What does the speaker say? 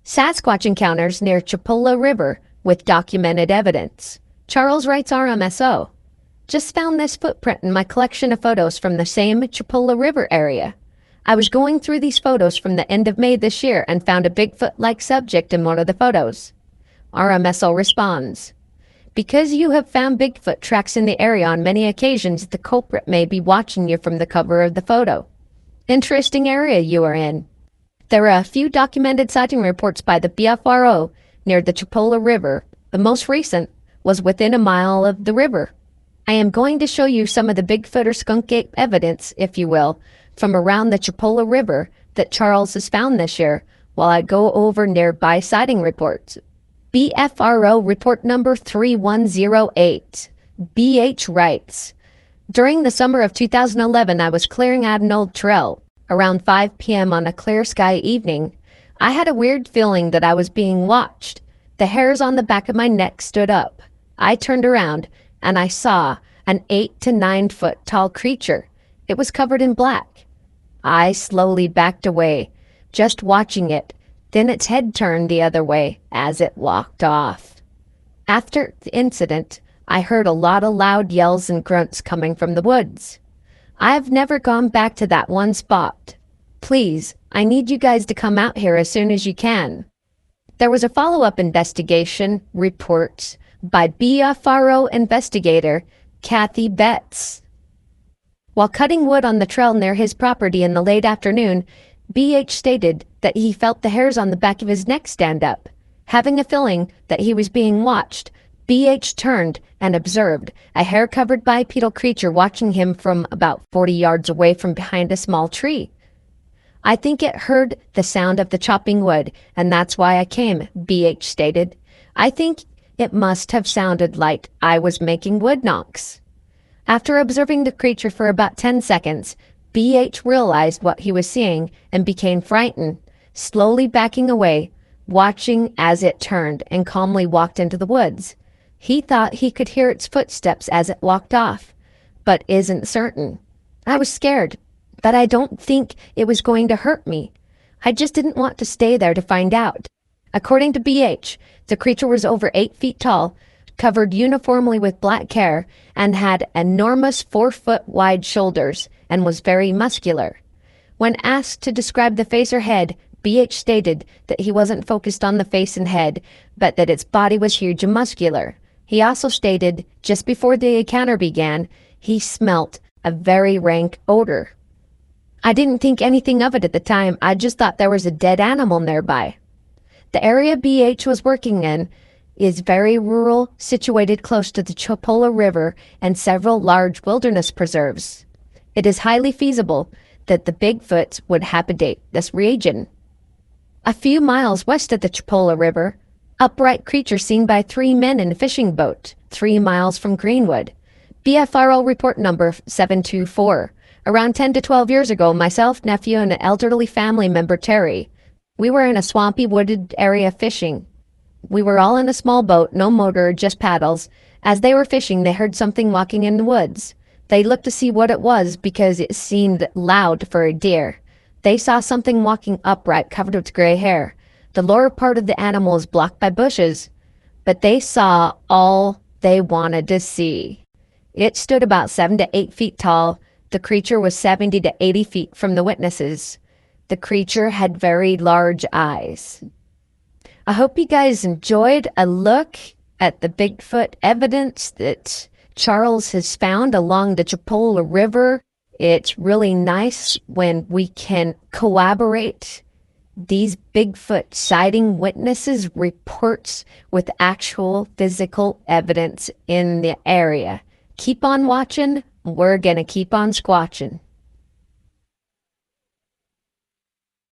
Sasquatch encounters near Chipola River with documented evidence. Charles writes RMSO. Just found this footprint in my collection of photos from the same Chipola River area. I was going through these photos from the end of May this year and found a Bigfoot-like subject in one of the photos. RMSO responds, because you have found Bigfoot tracks in the area on many occasions, the culprit may be watching you from the cover of the photo. Interesting area you are in. There are a few documented sighting reports by the BFRO near the Chipola River. The most recent was within a mile of the river. I am going to show you some of the Bigfoot or skunk ape evidence, if you will, from around the Chipola River that Charles has found this year, while I go over nearby sighting reports. BFRO report number 3108. BH writes, during the summer of 2011, I was clearing out an old trail. Around 5 p.m. on a clear sky evening, I had a weird feeling that I was being watched. The hairs on the back of my neck stood up. I turned around and I saw an 8 to 9 foot tall creature. It was covered in black. I slowly backed away, just watching it. Then its head turned the other way as it walked off. After the incident, I heard a lot of loud yells and grunts coming from the woods. I've never gone back to that one spot. Please, I need you guys to come out here as soon as you can. There was a follow-up investigation report by BFRO investigator Kathy Betts. While cutting wood on the trail near his property in the late afternoon, BH stated that he felt the hairs on the back of his neck stand up. Having a feeling that he was being watched, BH turned and observed a hair-covered bipedal creature watching him from about 40 yards away from behind a small tree. I think it heard the sound of the chopping wood, and that's why I came, BH stated. I think it must have sounded like I was making wood knocks. After observing the creature for about 10 seconds, BH realized what he was seeing and became frightened, slowly backing away, watching as it turned and calmly walked into the woods. He thought he could hear its footsteps as it walked off, but isn't certain. I was scared, but I don't think it was going to hurt me. I just didn't want to stay there to find out. According to BH, the creature was over 8 feet tall, covered uniformly with black hair, and had enormous 4-foot wide shoulders and was very muscular. When asked to describe the face or head, BH stated that he wasn't focused on the face and head, but that its body was huge and muscular. He also stated, just before the encounter began, he smelt a very rank odor. I didn't think anything of it at the time, I just thought there was a dead animal nearby. The area BH was working in is very rural, situated close to the Chipola River and several large wilderness preserves. It is highly feasible that the Bigfoots would habitate this region. A few miles west of the Chipola River, upright creature seen by 3 men in a fishing boat, 3 miles from Greenwood. BFRO report number 724. Around 10 to 12 years ago, myself, nephew, and an elderly family member, Terry, we were in a swampy, wooded area fishing. We were all in a small boat, no motor, just paddles. As they were fishing, they heard something walking in the woods. They looked to see what it was because it seemed loud for a deer. They saw something walking upright, covered with gray hair. The lower part of the animal is blocked by bushes, but they saw all they wanted to see. It stood about 7 to 8 feet tall. The creature was 70 to 80 feet from the witnesses. The creature had very large eyes. I hope you guys enjoyed a look at the Bigfoot evidence that Charles has found along the Chipola River. It's really nice when we can corroborate these Bigfoot sighting witnesses' reports with actual physical evidence in the area. Keep on watching. We're going to keep on squatching.